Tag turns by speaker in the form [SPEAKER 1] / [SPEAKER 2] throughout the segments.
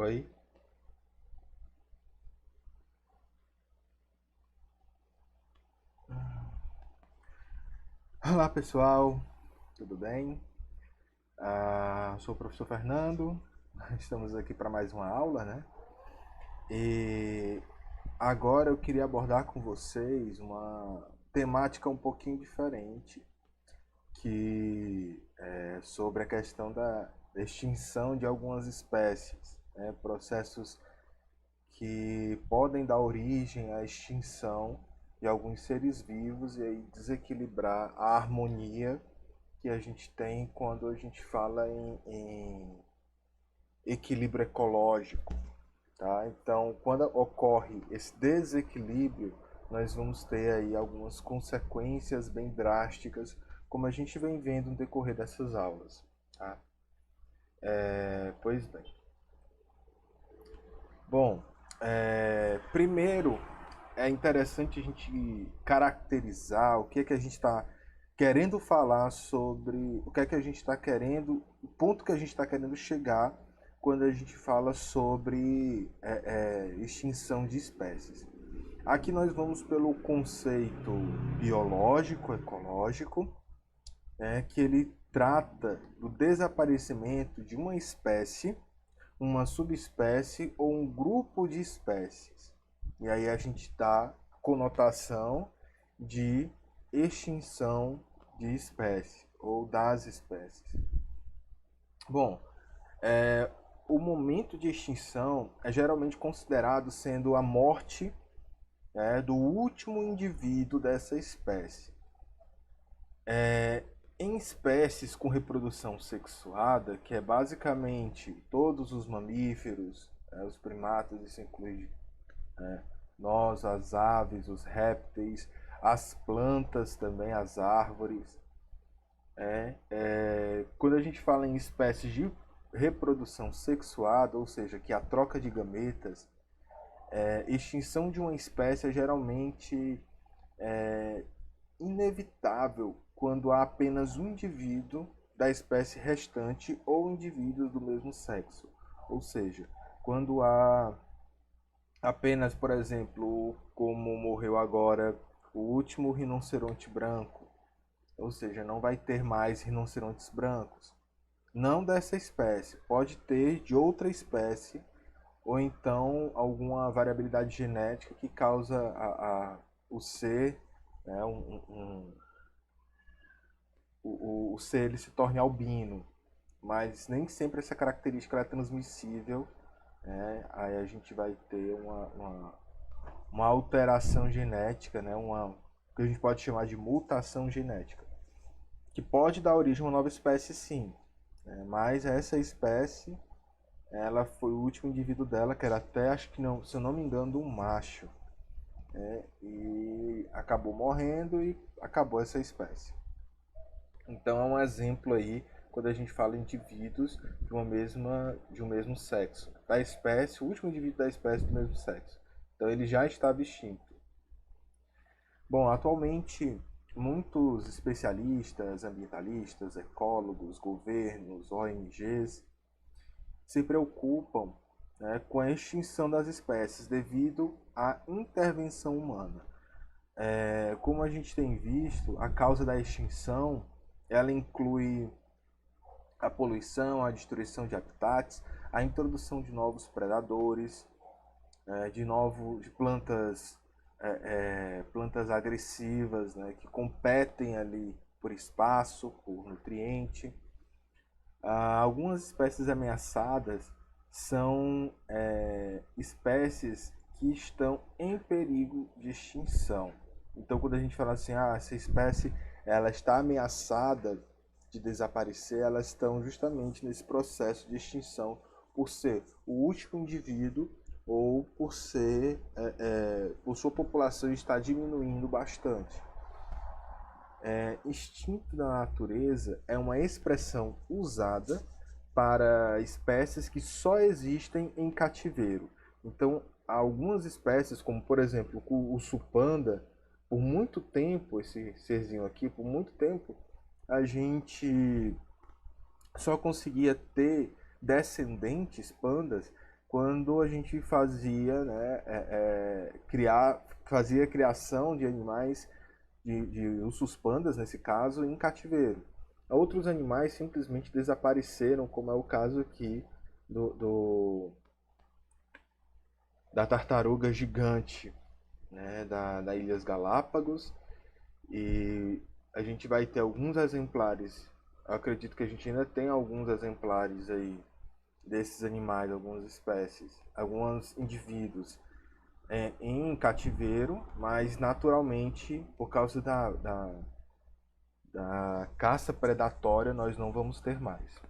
[SPEAKER 1] Oi. Olá pessoal, tudo bem? Sou o professor Fernando, estamos aqui para mais uma aula, né? E agora eu queria abordar com vocês uma temática um pouquinho diferente, que é sobre a questão da extinção de algumas espécies, né? Processos que podem dar origem à extinção de alguns seres vivos e aí desequilibrar a harmonia que a gente tem quando a gente fala em equilíbrio ecológico, tá? Então, quando ocorre esse desequilíbrio, nós vamos ter aí algumas consequências bem drásticas, como a gente vem vendo no decorrer dessas aulas, tá? Pois bem. Bom, primeiro é interessante a gente caracterizar o que é que a gente está querendo falar sobre, o que é que a gente está querendo, o ponto que a gente está querendo chegar quando a gente fala sobre extinção de espécies. Aqui nós vamos pelo conceito biológico, ecológico, né, que ele trata do desaparecimento de uma espécie, uma subespécie ou um grupo de espécies. E aí a gente dá conotação de extinção de espécie ou das espécies. Bom, o momento de extinção é geralmente considerado sendo a morte, né, do último indivíduo dessa espécie. Em espécies com reprodução sexuada, que é basicamente todos os mamíferos, os primatas, isso inclui nós, as aves, os répteis, as plantas também, as árvores. Quando a gente fala em espécies de reprodução sexuada, ou seja, que a troca de gametas, extinção de uma espécie é geralmente inevitável quando há apenas um indivíduo da espécie restante ou indivíduos do mesmo sexo. Ou seja, quando há apenas, por exemplo, como morreu agora o último rinoceronte branco, ou seja, não vai ter mais rinocerontes brancos. Não dessa espécie, pode ter de outra espécie, ou então alguma variabilidade genética que causa o ser, né, o ser ele se torne albino, mas nem sempre essa característica é transmissível, né? Aí a gente vai ter uma alteração genética, né? Que a gente pode chamar de mutação genética, que pode dar origem a uma nova espécie, sim, né? Mas essa espécie, ela foi o último indivíduo dela, que era até, acho que não, se eu não me engano, um macho, né? E acabou morrendo e acabou essa espécie. Então é um exemplo aí quando a gente fala em indivíduos de um mesmo sexo, da espécie, o último indivíduo da espécie do mesmo sexo. Então ele já estava extinto. Bom, atualmente muitos especialistas, ambientalistas, ecólogos, governos, ONGs se preocupam, né, com a extinção das espécies devido à intervenção humana. Como a gente tem visto, a causa da extinção ela inclui a poluição, a destruição de habitats, a introdução de novos predadores, de plantas agressivas, né, que competem ali por espaço, por nutriente. Algumas espécies ameaçadas são espécies que estão em perigo de extinção. Então, quando a gente fala assim, essa espécie ela está ameaçada de desaparecer, elas estão justamente nesse processo de extinção por ser o último indivíduo ou por sua população estar diminuindo bastante. Instinto da natureza é uma expressão usada para espécies que só existem em cativeiro. Então, algumas espécies, como por exemplo o urso panda, por muito tempo, esse serzinho aqui, por muito tempo, a gente só conseguia ter descendentes pandas quando a gente fazia, né, fazia criação de animais, de ursos pandas, nesse caso, em cativeiro. Outros animais simplesmente desapareceram, como é o caso aqui da tartaruga gigante, né, da Ilhas Galápagos. E a gente vai ter alguns exemplares. Eu acredito que a gente ainda tem alguns exemplares aí desses animais, algumas espécies, alguns indivíduos em cativeiro, mas naturalmente, por causa da caça predatória, nós não vamos ter mais.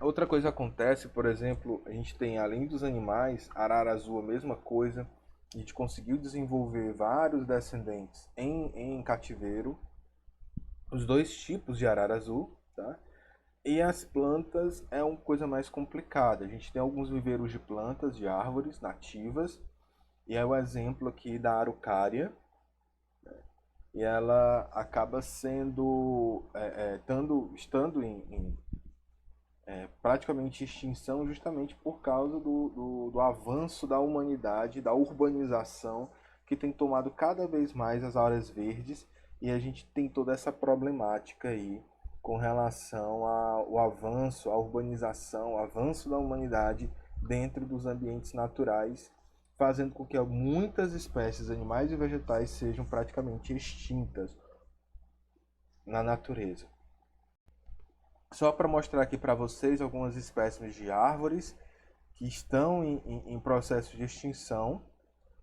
[SPEAKER 1] Outra coisa acontece, por exemplo, a gente tem, além dos animais, arara azul, a mesma coisa. A gente conseguiu desenvolver vários descendentes em cativeiro, os dois tipos de arara azul, tá? E as plantas é uma coisa mais complicada. A gente tem alguns viveiros de plantas, de árvores nativas, e é o exemplo aqui da araucária, e ela acaba sendo, estando em praticamente extinção justamente por causa do avanço da humanidade, da urbanização que tem tomado cada vez mais as áreas verdes, e a gente tem toda essa problemática aí com relação ao avanço, à urbanização, ao avanço da humanidade dentro dos ambientes naturais, fazendo com que muitas espécies animais e vegetais sejam praticamente extintas na natureza. Só para mostrar aqui para vocês algumas espécies de árvores que estão em processo de extinção,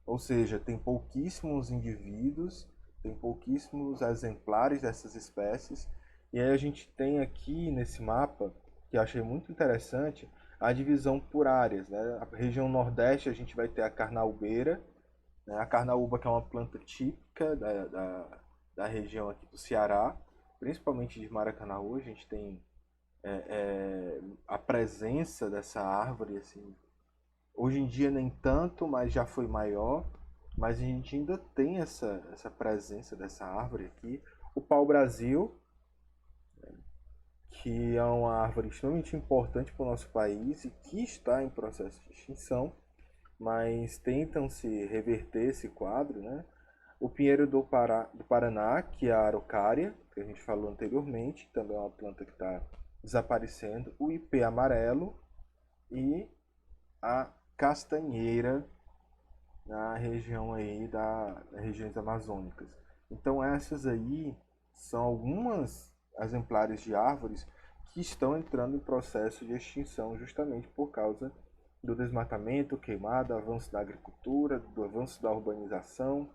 [SPEAKER 1] ou seja, tem pouquíssimos indivíduos, tem pouquíssimos exemplares dessas espécies. E aí a gente tem aqui nesse mapa, que eu achei muito interessante, a divisão por áreas, né? A região nordeste a gente vai ter a carnaubeira, né? A carnaúba, que é uma planta típica da região aqui do Ceará, principalmente de Maracanaú. A gente tem a presença dessa árvore, assim, hoje em dia nem tanto, mas já foi maior, mas a gente ainda tem essa presença dessa árvore aqui. O pau-brasil, que é uma árvore extremamente importante para o nosso país e que está em processo de extinção, mas tentam se reverter esse quadro, né? O pinheiro do Paraná, que é a araucária, que a gente falou anteriormente, também é uma planta que está desaparecendo. O ipê amarelo e a castanheira na região aí das regiões amazônicas. Então essas aí são algumas exemplares de árvores que estão entrando em processo de extinção justamente por causa do desmatamento, queimada, avanço da agricultura, do avanço da urbanização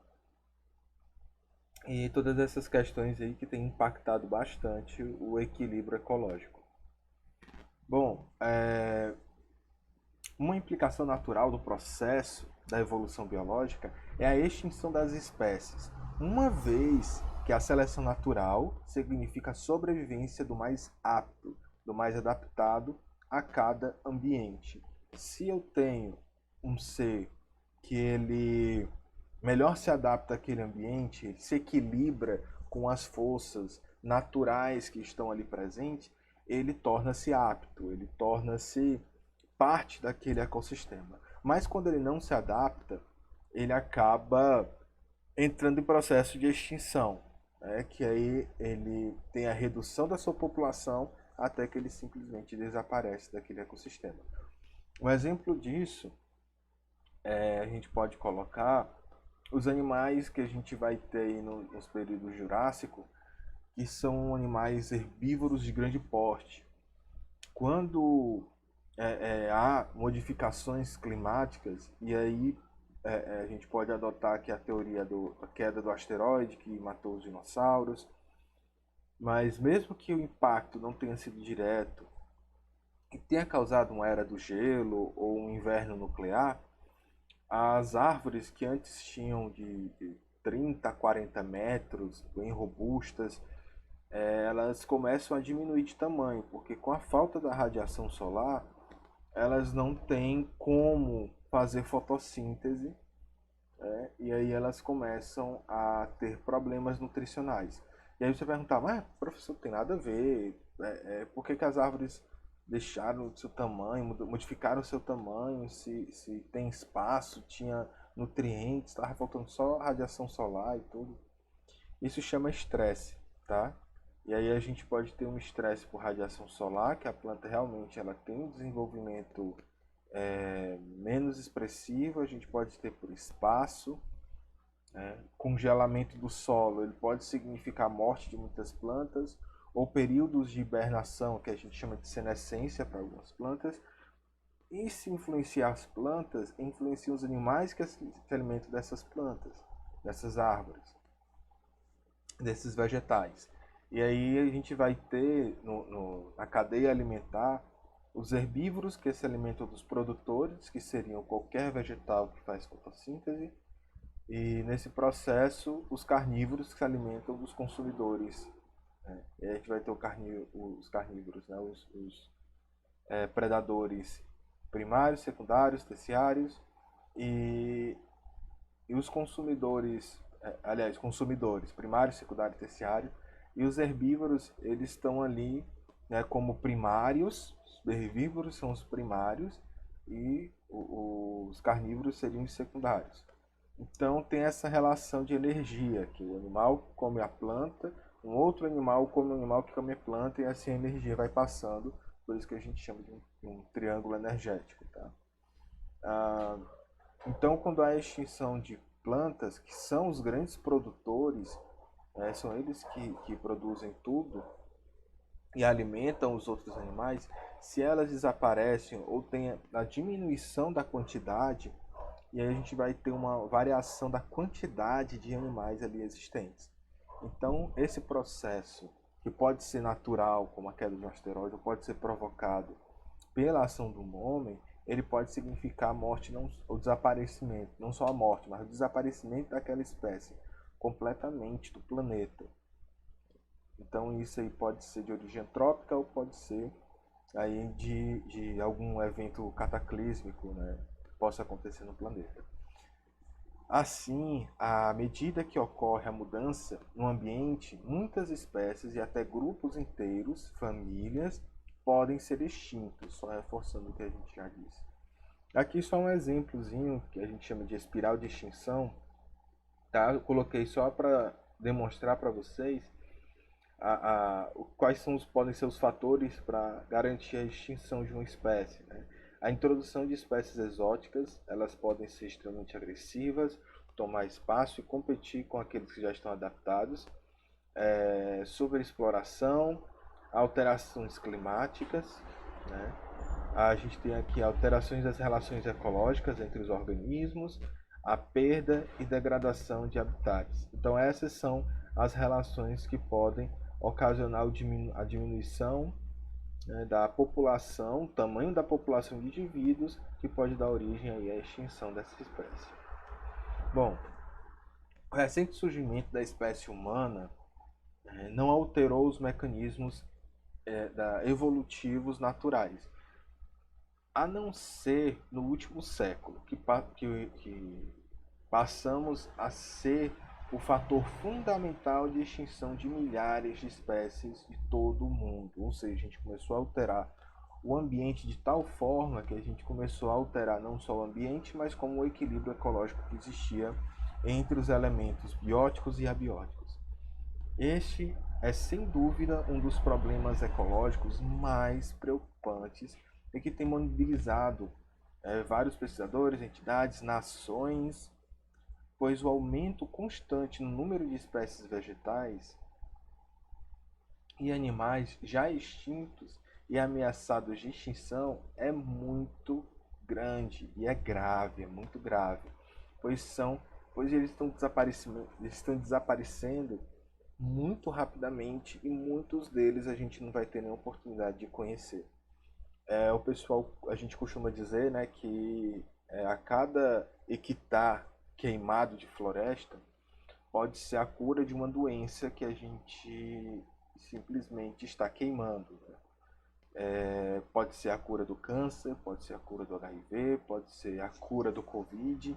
[SPEAKER 1] e todas essas questões aí que têm impactado bastante o equilíbrio ecológico. Bom, uma implicação natural do processo da evolução biológica é a extinção das espécies, uma vez que a seleção natural significa a sobrevivência do mais apto, do mais adaptado a cada ambiente. Se eu tenho um ser que ele melhor se adapta àquele ambiente, ele se equilibra com as forças naturais que estão ali presentes, ele torna-se apto, ele torna-se parte daquele ecossistema. Mas quando ele não se adapta, ele acaba entrando em processo de extinção, né? Que aí ele tem a redução da sua população até que ele simplesmente desaparece daquele ecossistema. Um exemplo disso a gente pode colocar os animais que a gente vai ter aí nos períodos jurássicos, que são animais herbívoros de grande porte. Quando há modificações climáticas, e aí a gente pode adotar aqui a teoria da queda do asteroide que matou os dinossauros, mas mesmo que o impacto não tenha sido direto e tenha causado uma era do gelo ou um inverno nuclear, as árvores que antes tinham de 30 a 40 metros, bem robustas, elas começam a diminuir de tamanho, porque com a falta da radiação solar, elas não têm como fazer fotossíntese, né? E aí elas começam a ter problemas nutricionais. E aí você vai perguntar, mas professor, tem nada a ver, por que as árvores deixaram o seu tamanho, modificaram o seu tamanho, se tem espaço, tinha nutrientes, estava faltando só radiação solar e tudo. Isso chama estresse, tá? E aí a gente pode ter um estresse por radiação solar, que a planta realmente ela tem um desenvolvimento menos expressivo, a gente pode ter por espaço, congelamento do solo, ele pode significar a morte de muitas plantas, ou períodos de hibernação, que a gente chama de senescência para algumas plantas. E se influenciar as plantas, influencia os animais que se alimentam dessas plantas, dessas árvores, desses vegetais. E aí a gente vai ter na cadeia alimentar os herbívoros que se alimentam dos produtores, que seriam qualquer vegetal que faz fotossíntese, e nesse processo os carnívoros que se alimentam dos consumidores. Né? E aí a gente vai ter os carnívoros, né? os predadores primários, secundários, terciários e, e os consumidores, consumidores primário, secundário e terciário. E os herbívoros, eles estão ali, né, como primários. Os herbívoros são os primários e os carnívoros seriam os secundários. Então tem essa relação de energia, que o animal come a planta, um outro animal come um animal que come a planta, e assim a energia vai passando, por isso que a gente chama de um triângulo energético. Tá? Então quando há extinção de plantas, que são os grandes produtores, são eles que produzem tudo e alimentam os outros animais, se elas desaparecem ou tem a diminuição da quantidade, e aí a gente vai ter uma variação da quantidade de animais ali existentes. Então, esse processo, que pode ser natural, como a queda de um asteroide, ou pode ser provocado pela ação do homem, ele pode significar a morte, não, o desaparecimento, não só a morte, mas o desaparecimento daquela espécie completamente do planeta. Então, isso aí pode ser de origem antrópica ou pode ser aí de algum evento cataclísmico, né, que possa acontecer no planeta. Assim, à medida que ocorre a mudança no ambiente, muitas espécies e até grupos inteiros, famílias, podem ser extintos, só reforçando o que a gente já disse. Aqui só um exemplozinho que a gente chama de espiral de extinção, tá? Eu coloquei só para demonstrar para vocês quais podem ser os fatores para garantir a extinção de uma espécie. Né? A introdução de espécies exóticas, elas podem ser extremamente agressivas, tomar espaço e competir com aqueles que já estão adaptados. Superexploração, alterações climáticas, né? A gente tem aqui alterações das relações ecológicas entre os organismos, a perda e degradação de habitats. Então essas são as relações que podem ocasionar a diminuição, né, da população, tamanho da população de indivíduos, que pode dar origem aí à extinção dessa espécie. Bom, o recente surgimento da espécie humana não alterou os mecanismos evolutivos naturais, a não ser no último século, que passamos a ser o fator fundamental de extinção de milhares de espécies de todo o mundo. Ou seja, a gente começou a alterar o ambiente de tal forma que a gente começou a alterar não só o ambiente, mas como o equilíbrio ecológico que existia entre os elementos bióticos e abióticos. Este é sem dúvida um dos problemas ecológicos mais preocupantes e que tem mobilizado vários pesquisadores, entidades, nações, pois o aumento constante no número de espécies vegetais e animais já extintos e ameaçados de extinção é muito grande e é grave, é muito grave, pois eles estão desaparecendo muito rapidamente e muitos deles a gente não vai ter nem oportunidade de conhecer. O pessoal, a gente costuma dizer, né, que a cada hectare queimado de floresta pode ser a cura de uma doença que a gente simplesmente está queimando. Né? Pode ser a cura do câncer, pode ser a cura do HIV, pode ser a cura do Covid.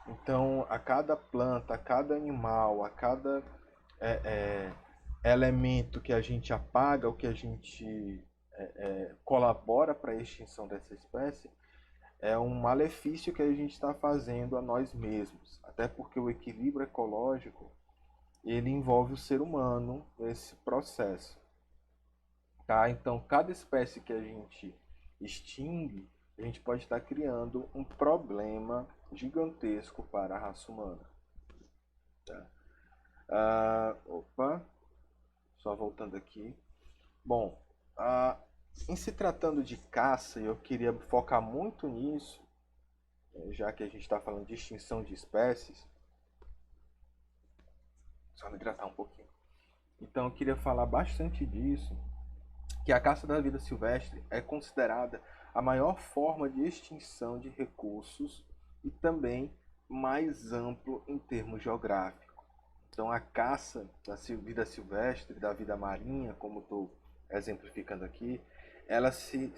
[SPEAKER 1] Então, a cada planta, a cada animal, a cada elemento que a gente apaga, o que a gente colabora para a extinção dessa espécie, é um malefício que a gente está fazendo a nós mesmos. Até porque o equilíbrio ecológico, ele envolve o ser humano nesse processo. Tá? Então, cada espécie que a gente extingue, a gente pode estar criando um problema gigantesco para a raça humana. Tá? Opa, só voltando aqui. Bom, em se tratando de caça, eu queria focar muito nisso, já que a gente está falando de extinção de espécies. Só me hidratar um pouquinho. Então, eu queria falar bastante disso, que a caça da vida silvestre é considerada a maior forma de extinção de recursos e também mais amplo em termos geográficos. Então, a caça da vida silvestre, da vida marinha, como estou exemplificando aqui, ela se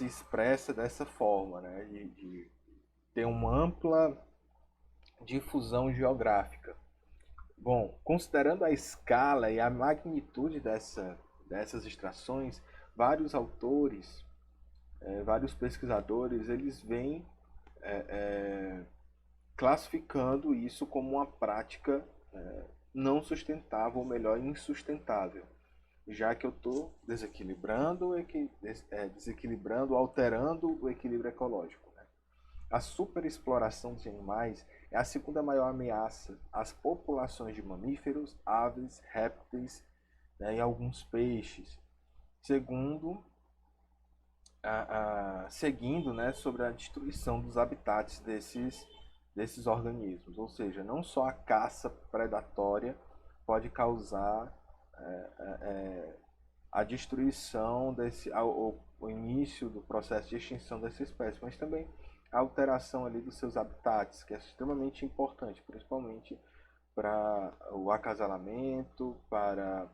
[SPEAKER 1] expressa dessa forma, né? De ter uma ampla difusão geográfica. Bom, considerando a escala e a magnitude dessas extrações, vários autores, vários pesquisadores, eles vêm classificando isso como uma prática não sustentável, ou melhor, insustentável, já que eu estou desequilibrando, alterando o equilíbrio ecológico. Né? A superexploração dos animais é a segunda maior ameaça às populações de mamíferos, aves, répteis, né, e alguns peixes, seguindo, né, sobre a destruição dos habitats desses organismos. Ou seja, não só a caça predatória pode causar a destruição o início do processo de extinção dessa espécie, mas também a alteração ali dos seus habitats, que é extremamente importante, principalmente para o acasalamento, para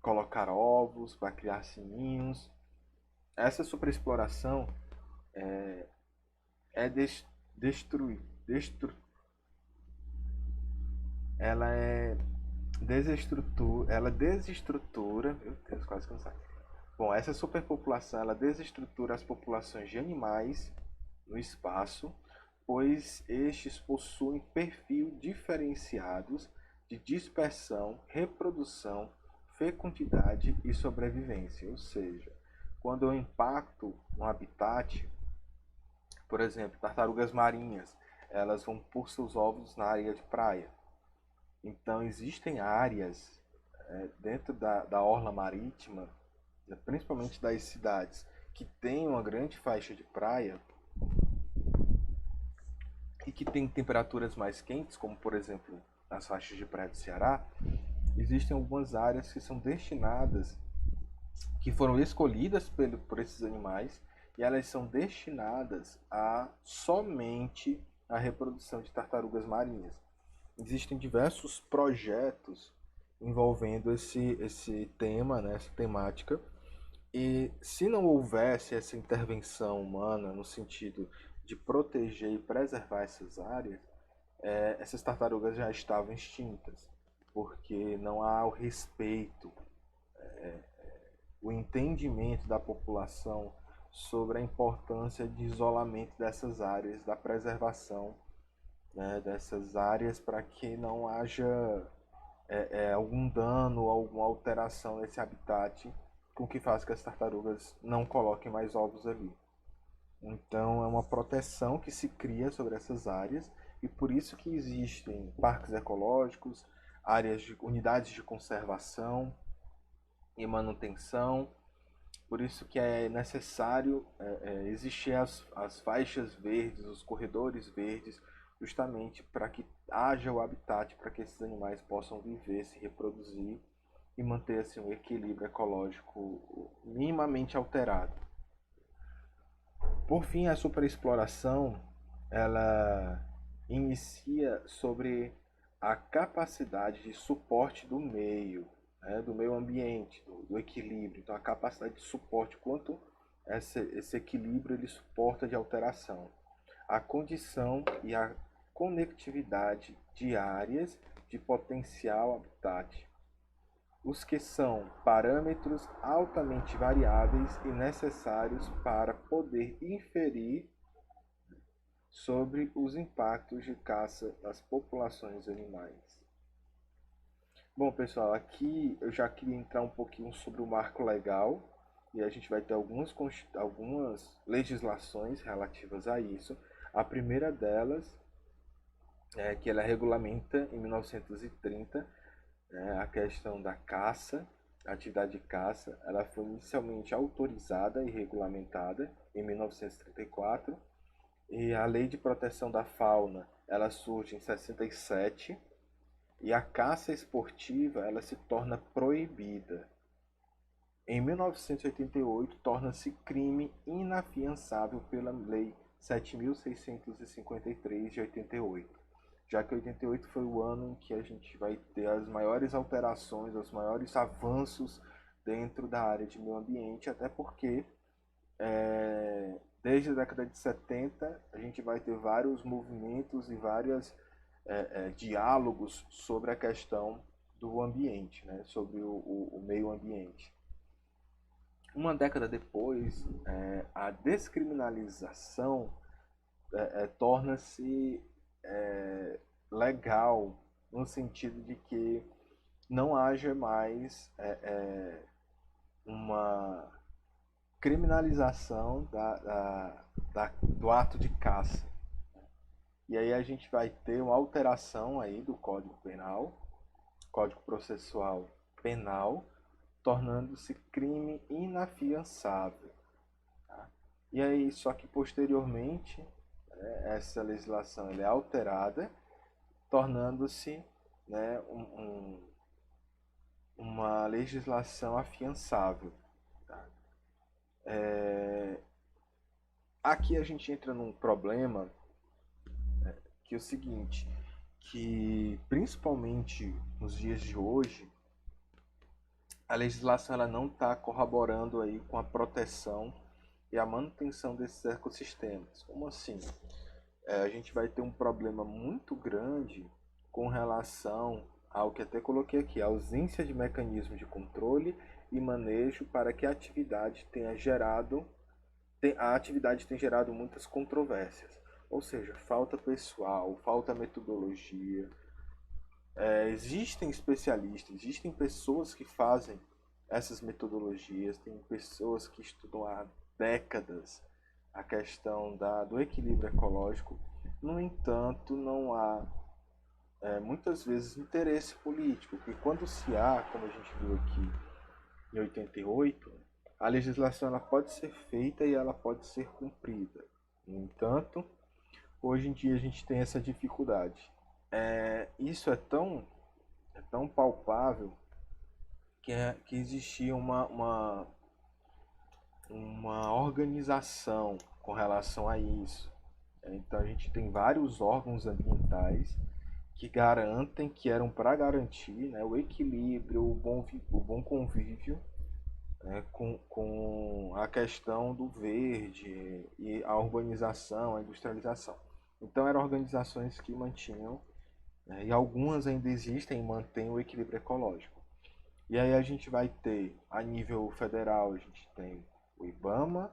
[SPEAKER 1] colocar ovos, para criar sininhos. Essa superexploração é ela é desestrutura, meu Deus, quase cansado. Bom, essa superpopulação ela desestrutura as populações de animais no espaço, pois estes possuem perfil diferenciados de dispersão, reprodução, fecundidade e sobrevivência. Ou seja, quando eu impacto um habitat, por exemplo, tartarugas marinhas, elas vão pôr seus ovos na areia de praia. Então existem áreas dentro da orla marítima, principalmente das cidades, que tem uma grande faixa de praia e que tem temperaturas mais quentes, como por exemplo as faixas de praia do Ceará. Existem algumas áreas que são destinadas, que foram escolhidas por esses animais, e elas são destinadas a somente a reprodução de tartarugas marinhas. Existem diversos projetos envolvendo esse tema, né, essa temática, e se não houvesse essa intervenção humana no sentido de proteger e preservar essas áreas, essas tartarugas já estavam extintas, porque não há o respeito, o entendimento da população sobre a importância de isolamento dessas áreas, da preservação, né, dessas áreas para que não haja algum dano, alguma alteração nesse habitat, com que faz que as tartarugas não coloquem mais ovos ali. Então é uma proteção que se cria sobre essas áreas, e por isso que existem parques ecológicos, unidades de conservação e manutenção. Por isso que é necessário existir as faixas verdes, os corredores verdes, justamente para que haja o habitat para que esses animais possam viver, se reproduzir e manter assim, um equilíbrio ecológico minimamente alterado. Por fim, a superexploração ela inicia sobre a capacidade de suporte do meio, né, do meio ambiente, do equilíbrio. Então, a capacidade de suporte, quanto esse equilíbrio ele suporta de alteração. A condição e a conectividade de áreas de potencial habitat. os que são parâmetros altamente variáveis e necessários para poder inferir sobre os impactos de caça nas populações animais. Bom, pessoal, aqui eu já queria entrar um pouquinho sobre o marco legal e a gente vai ter algumas legislações relativas a isso. A primeira delas é que ela regulamenta em 1930, né, a questão da caça, a atividade de caça. Ela foi inicialmente autorizada e regulamentada em 1934 e a Lei de Proteção da Fauna ela surge em 67 e a caça esportiva ela se torna proibida. Em 1988, torna-se crime inafiançável pela Lei 7.653 de 88, já que 88 foi o ano em que a gente vai ter as maiores alterações, os maiores avanços dentro da área de meio ambiente, até porque desde a década de 70 a gente vai ter vários movimentos e vários diálogos sobre a questão do ambiente, né, sobre o meio ambiente. Uma década depois, a descriminalização torna-se legal no sentido de que não haja mais uma criminalização do ato de caça. E aí a gente vai ter uma alteração aí do Código Penal, Código Processual Penal, tornando-se crime inafiançável. Tá? E aí, só que posteriormente, essa legislação é alterada, tornando-se, né, uma legislação afiançável. Tá? Aqui a gente entra num problema que é o seguinte, que principalmente nos dias de hoje, a legislação ela não está corroborando aí com a proteção e a manutenção desses ecossistemas. Como assim? A gente vai ter um problema muito grande com relação ao que até coloquei aqui, a ausência de mecanismos de controle e manejo para que a atividade tenha gerado muitas controvérsias. Ou seja, falta pessoal, falta metodologia. Existem especialistas, existem pessoas que fazem essas metodologias, tem pessoas que estudam há décadas a questão do equilíbrio ecológico. No entanto, não há muitas vezes interesse político, porque quando se há, como a gente viu aqui em 88, a legislação ela pode ser feita e ela pode ser cumprida. No entanto, hoje em dia a gente tem essa dificuldade. Isso é tão palpável que existia uma organização com relação a isso. Então a gente tem vários órgãos ambientais que garantem, que eram para garantir, né, o equilíbrio, o bom convívio, né, com a questão do verde e a urbanização, a industrialização. Então eram organizações que mantinham, e algumas ainda existem e mantêm o equilíbrio ecológico. E aí a gente vai ter, a nível federal, a gente tem o IBAMA,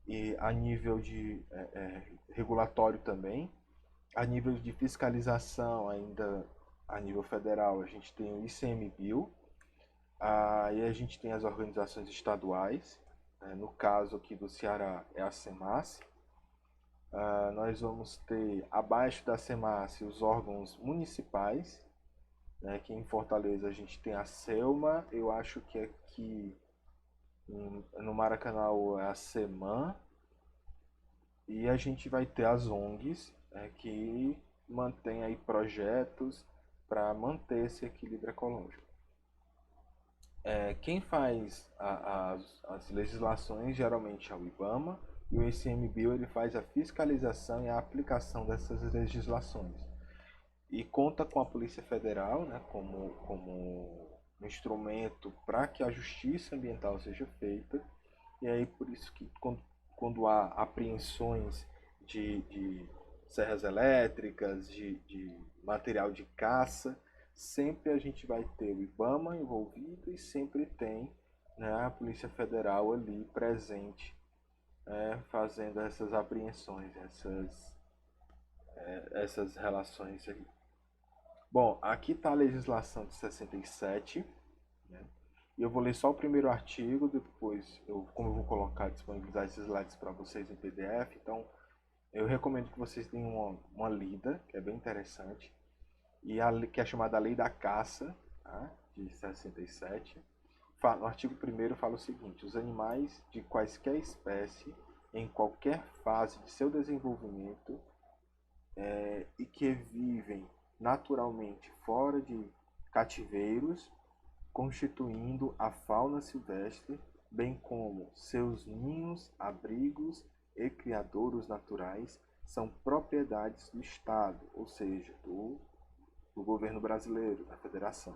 [SPEAKER 1] e a nível de regulatório também, a nível de fiscalização ainda a nível federal, a gente tem o ICMBio, e a gente tem as organizações estaduais, no caso aqui do Ceará é a SEMAS. Nós vamos ter abaixo da SEMAS os órgãos municipais, né, que em Fortaleza a gente tem a SELMA, eu acho que aqui no Maracanã é a SEMAN, e a gente vai ter as ONGs, que mantêm aí projetos para manter esse equilíbrio ecológico. Quem faz as legislações geralmente é o IBAMA, e o ICMBio ele faz a fiscalização e a aplicação dessas legislações. E conta com a Polícia Federal, né, como um instrumento para que a justiça ambiental seja feita. E aí por isso que quando há apreensões de serras elétricas, de material de caça, sempre a gente vai ter o IBAMA envolvido e sempre tem, né, a Polícia Federal ali presente, fazendo essas apreensões, essas relações aí. Bom, aqui está a legislação de 67, né? E eu vou ler só o primeiro artigo, depois, como eu vou colocar, disponibilizar esses slides para vocês em PDF, então eu recomendo que vocês tenham uma lida, que é bem interessante, que é chamada Lei da Caça, tá? De 67. No artigo 1º fala o seguinte: os animais de quaisquer espécie, em qualquer fase de seu desenvolvimento, e que vivem naturalmente fora de cativeiros, constituindo a fauna silvestre, bem como seus ninhos, abrigos e criadouros naturais, são propriedades do Estado, ou seja, do governo brasileiro, da Federação,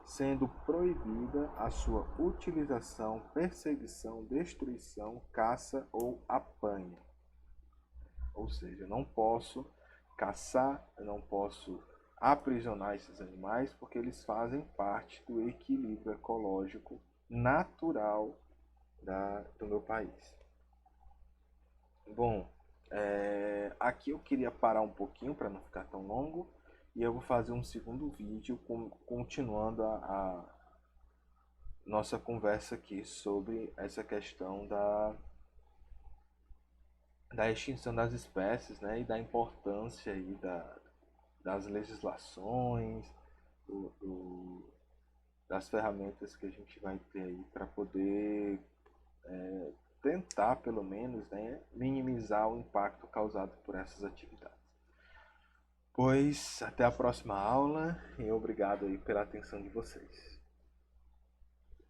[SPEAKER 1] sendo proibida a sua utilização, perseguição, destruição, caça ou apanha. Ou seja, eu não posso caçar, eu não posso aprisionar esses animais porque eles fazem parte do equilíbrio ecológico natural do meu país. Bom, aqui eu queria parar um pouquinho para não ficar tão longo e eu vou fazer um segundo vídeo continuando a nossa conversa aqui sobre essa questão da extinção das espécies, né, e da importância aí das legislações, das ferramentas que a gente vai ter aí para poder tentar, pelo menos, né, minimizar o impacto causado por essas atividades. Pois, até a próxima aula e obrigado aí pela atenção de vocês.